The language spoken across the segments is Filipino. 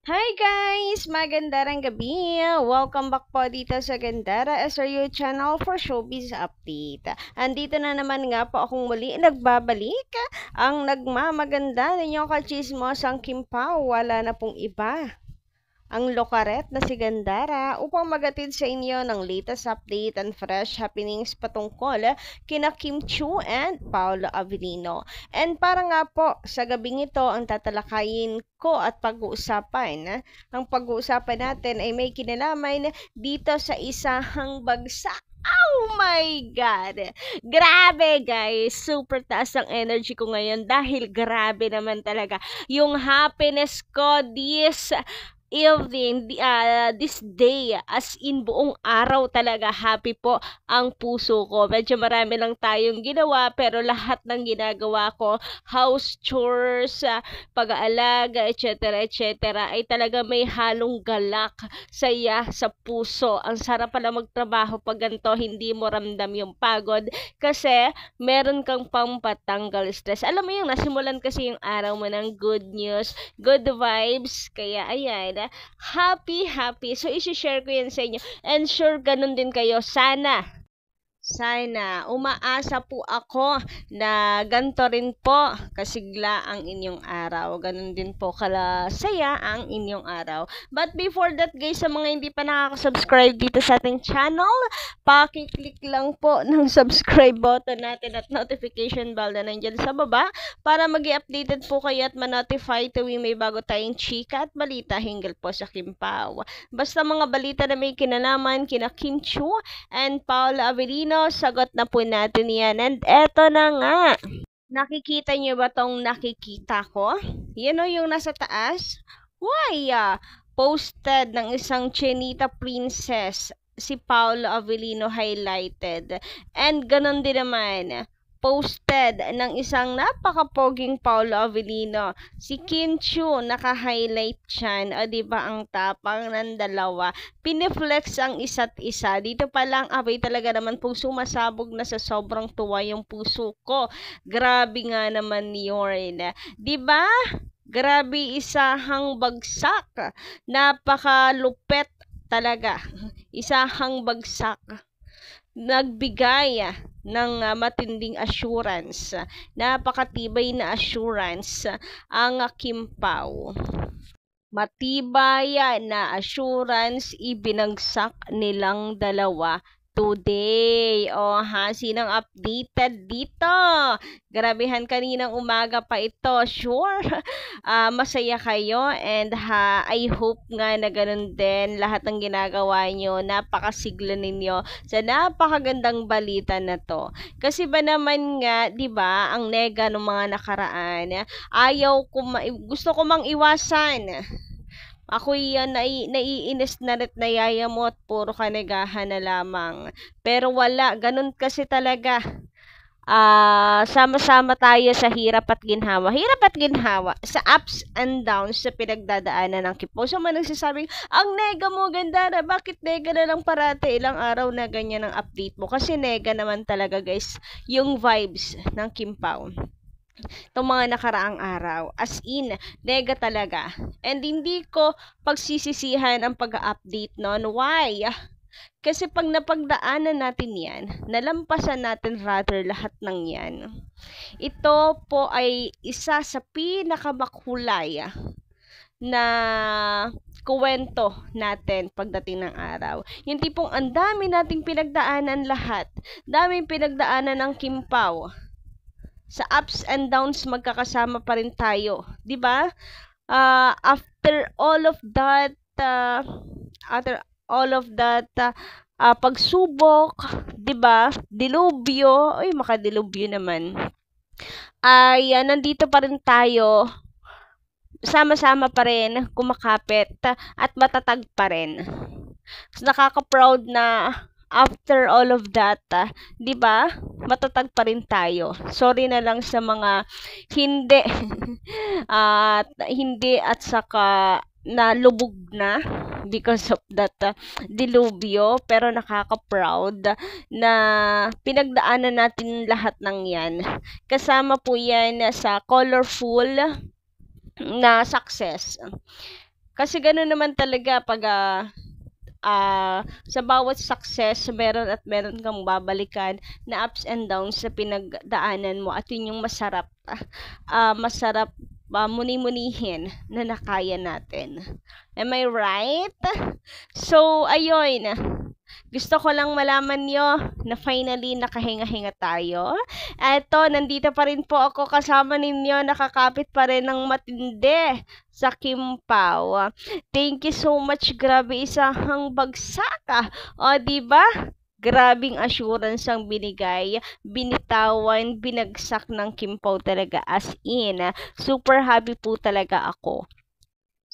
Hi guys! Magandang gabi! Welcome back po dito sa Gandara SRU channel for Showbiz Update. Andito na naman nga po akong muli nagbabalik. Ang nagmamaganda ninyong kachismos ang Kim Pao. Wala na pong iba. Ang lokaret na si Gandara upang magatid sa inyo ng latest update and fresh happenings patungkol kina Kim Chiu and Paolo Avellino. And para nga po sa gabing ito ang tatalakayin ko at pag-uusapan. Ang pag-uusapan natin ay may kinalaman dito sa isang bagsak. Oh my God! Grabe guys! Super taas ang energy ko ngayon dahil grabe naman talaga yung happiness ko this day, as in buong araw talaga happy po ang puso ko. Medyo marami lang tayong ginawa pero lahat ng ginagawa ko, house chores, pag-aalaga, etc. ay talaga may halong galak, saya sa puso. Ang sarap pala magtrabaho pag ganito, hindi mo ramdam yung pagod kasi meron kang pampatanggal stress. Alam mo yung nasimulan kasi yung araw mo ng good news, good vibes, kaya ayan, happy. So, isi-share ko yan sa inyo. And sure, ganun din kayo. Sana, umaasa po ako na ganito rin po kasigla ang inyong araw. Ganun din po saya ang inyong araw. But before that guys, sa mga hindi pa nakaka-subscribe dito sa ating channel, paki-click lang po ng subscribe button natin at notification bell na nandyan sa baba para mag-i-updated po kayo at ma-notify tuwing may bago tayong chika at balita hinggil po sa Kim Pao. Basta mga balita na may kinalaman kina Kim Chiu and Paolo Avellino, sagot na po natin yan. And eto na nga. Nakikita niyo ba tong nakikita ko? Yan o yung nasa taas. Why? Posted ng isang Chinita princess si Paolo Avellino highlighted. And ganon din naman, posted ng isang napakapoging Paolo Avellino. Si Kim Chiu naka-highlight dyan. O diba ang tapang ng dalawa. Piniflex ang isa't isa. Dito pa lang, abay talaga naman pong sumasabog na sa sobrang tuwa yung puso ko. Grabe nga naman yun. Diba? Grabe, isahang bagsak. Napakalupet talaga. Isahang bagsak. Nagbigay ng matinding assurance, napakatibay na assurance ang Kim Pao. Matibay na assurance ibinagsak nilang dalawa today. Sinong updated dito? Grabehan, kaninang umaga pa ito. Sure, masaya kayo and I hope nga na ganun din lahat ng ginagawa nyo. Napakasigla ninyo sa napakagandang balita na to. Kasi ba naman nga, di ba, ang nega ng mga nakaraan, gusto ko mang iwasan. Ako yan, naiinis na rin nayayamot, puro kanegahan na lamang. Pero wala, ganun kasi talaga. Sama-sama tayo sa hirap at ginhawa. Hirap at ginhawa, sa ups and downs sa pinagdadaanan ng Kim Pao. So, man nagsasabing, ang nega mo, Gandara, bakit nega na lang parate? Ilang araw na ganyan ang update mo. Kasi nega naman talaga, guys, yung vibes ng Kim Pao itong mga nakaraang araw. As in, nega talaga. And hindi ko pagsisisihan ang pag-update nun. Why? Kasi pag napagdaanan natin yan, nalampasan natin rather lahat ng yan. Ito po ay isa sa pinakamakulay na kuwento natin pagdating ng araw. Yung tipong ang dami nating pinagdaanan lahat. Daming pinagdaanan ng Kim Pao. Sa ups and downs magkakasama pa rin tayo, 'di ba? After all of that pagsubok, 'di ba? Dilubyo, makadilubyo naman. Ay nandito pa rin tayo. Sama-sama pa rin, kumakapit at matatag pa rin. Nakaka-proud na after all of that, 'di ba? Matatag pa rin tayo. Sorry na lang sa mga hindi hindi at saka nalubog na because of that dilubyo, pero nakaka-proud na pinagdaanan natin lahat ng 'yan. Kasama po 'yan sa colorful na success. Kasi gano'n naman talaga pag sa bawat success, meron at meron kang babalikan na ups and downs sa pinagdaanan mo at yun yung masarap muni-munihin na nakaya natin. Am I right? So, ayun. Gusto ko lang malaman nyo na finally nakahinga-hinga tayo. Eto, nandito pa rin po ako kasama ninyo. Nakakapit pa rin ng matindi sa Kimpaw. Thank you so much. Grabe, isang bagsak. O, diba? Grabing assurance ang binigay, binitawan, binagsak ng Kimpaw talaga as in. Super happy po talaga ako.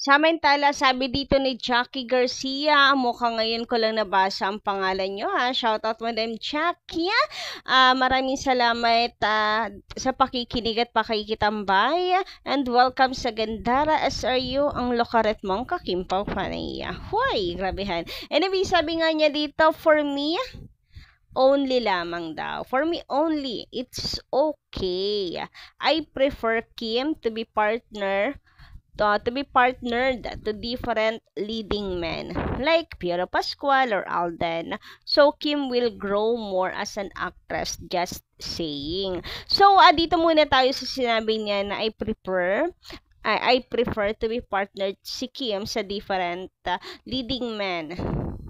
Samantala, sabi dito ni Jackie Garcia, mukhang ngayon ko lang nabasa ang pangalan nyo ha. Shoutout Madam Jackie. Maraming salamat sa pakikinig at pakikitambay. And welcome sa Gandara SRU, ang lokaret mong Kakimpaw Panaya. Hoy, grabehan. Anyway, sabi nga niya dito, for me, only lamang daw. For me only, it's okay. I prefer Kim to be partnered to different leading men like Piero Pascual or Alden. So Kim will grow more as an actress, just saying. So dito muna tayo sa sinabi niya na I prefer to be partnered si Kim sa different leading men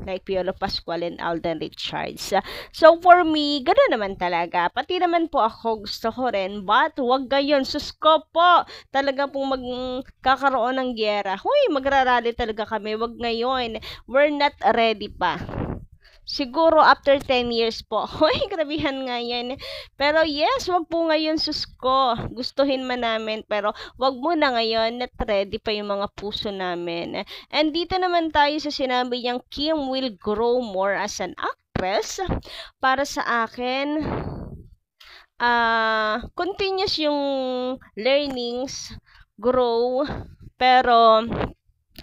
like Piolo Pascual and Alden Richards. So, for me, gano'n naman talaga. Pati naman po ako, gusto ko rin. But, wag gayon. Susko po. Talaga pong magkakaroon ng gyera. Huy, magrarally talaga kami. Wag ngayon. We're not ready pa. Siguro after 10 years po. Hoy, grabihan nga yan. Pero yes, wag po ngayon, susko. Gustuhin man namin, pero wag muna ngayon, not ready pa yung mga puso namin. And dito naman tayo sa sinabi niyang Kim will grow more as an actress. Para sa akin, continuous yung learnings, grow, pero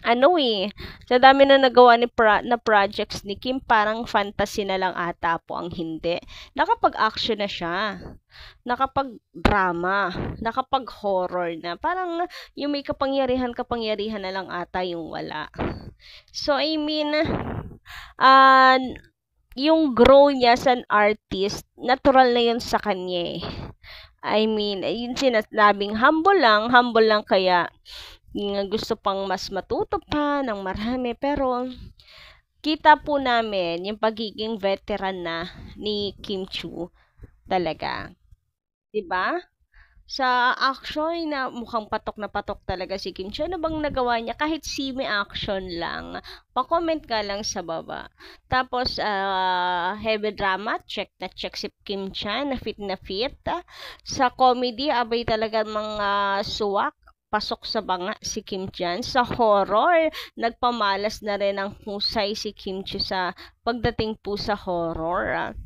sa dami na nagawa na projects ni Kim, parang fantasy na lang ata po ang hindi. Nakapag-action na siya. Nakapag-drama. Nakapag-horror na. Parang yung may kapangyarihan na lang ata yung wala. So, I mean, yung grow niya as an artist, natural na yun sa kanya. I mean, yung sinasabing humble lang kaya gusto pang mas matuto pa ng marami, pero kita po namin yung pagiging veteran na ni Kim Chiu talaga. 'Di ba? Sa action na mukhang patok na patok talaga si Kim Chiu. Ano bang nagawa niya? Kahit semi-action lang. Pa-comment ka lang sa baba. Tapos, heavy drama, check na check si Kim Chan, na fit na fit. Sa comedy, abay talaga mga suwak. Pasok sa banga si Kim Chan. Sa horror, nagpamalas na rin ang husay si Kim Chiu sa pagdating po sa horror.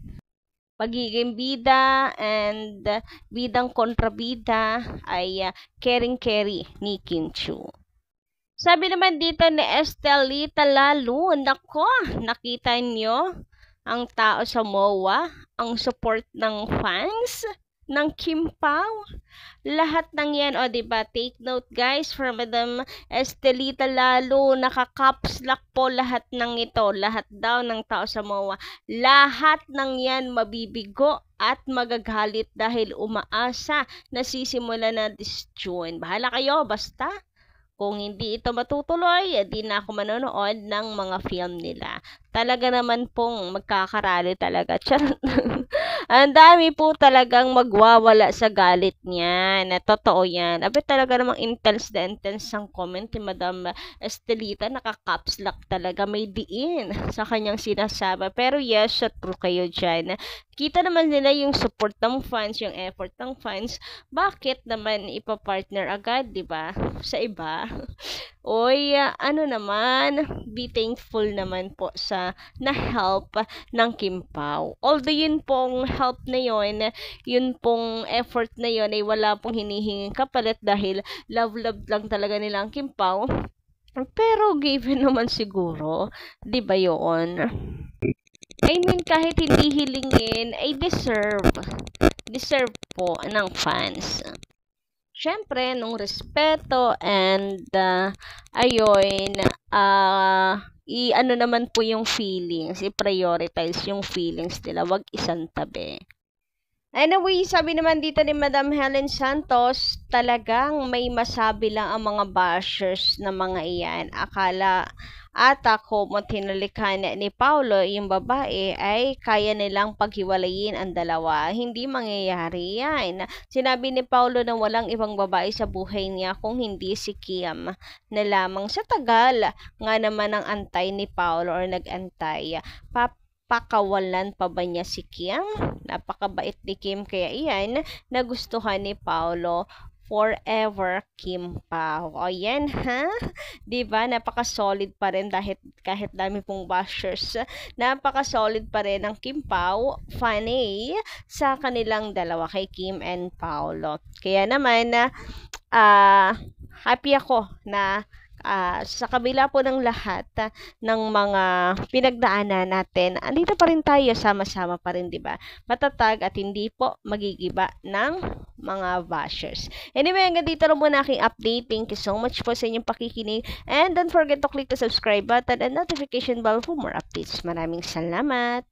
Pagiging bida and bidang kontrabida ay caring-carry ni Kim Chiu. Sabi naman dito ni Estelita Lalo, nako, nakita nyo ang tao sa MOA, ang support ng fans ng Kimpaw. Lahat ng yan, diba? Take note guys, from Madam Estelita Lalo, naka-caps lock po lahat ng ito. Lahat daw ng tao sa MOA. Lahat ng yan mabibigo at magagalit dahil umaasa na sisimula na this June. Bahala kayo, basta. Kung hindi ito matutuloy, di na ako manonood ng mga film nila. Talaga naman pong magkakarali talaga. Charot. Ang dami po talagang magwawala sa galit niyan. Totoo yan. Abi talaga namang intense ang comment ni Madam Estelita. Naka-caps lock talaga. May diin sa kanyang sinasabi. Pero yes, true kayo dyan. Kita naman nila yung support ng fans, yung effort ng fans. Bakit naman ipapartner agad, di ba? Sa iba. Oy, naman, be thankful naman po sa na-help ng Kimpaw. Although yun pong help na yun pong effort na yun ay wala pong hinihinging kapalit dahil love lang talaga nila ang Kimpaw. Pero given naman siguro, di ba yun? I mean, kahit hindi hilingin, ay deserve po ng fans. syempre, nung respeto and ayun, i-ano naman po yung feelings, i-prioritize yung feelings nila, wag isang tabi. Anyway, sabi naman dito ni Madam Helen Santos, talagang may masabi lang ang mga bashers na mga iyan. Akala ata kung tinalikan ni Paulo yung babae ay kaya nilang paghiwalayin ang dalawa. Hindi mangyayari yan. Sinabi ni Paulo na walang ibang babae sa buhay niya kung hindi si Kim na lamang. Sa tagal nga naman ang antay ni Paulo or nag-antay. Pakawalan pa ba niya si Kim? Napakabait ni Kim kaya iyan nagustuhan ni Paulo. Forever Kim Pao. O yan ha? Diba? Napaka-solid pa rin kahit dami pong bashers. Napaka-solid pa rin ng Kim Pao, Fanny sa kanilang dalawa kay Kim and Paulo. Kaya naman happy ako na sa kabila po ng lahat ng mga pinagdaanan natin, andito pa rin tayo, sama-sama pa rin, di ba? Matatag at hindi po magigiba ng mga bashers. Anyway, hanggang dito lang muna aking update. Thank you so much po sa inyong pakikinig. And don't forget to click the subscribe button and notification bell for more updates. Maraming salamat!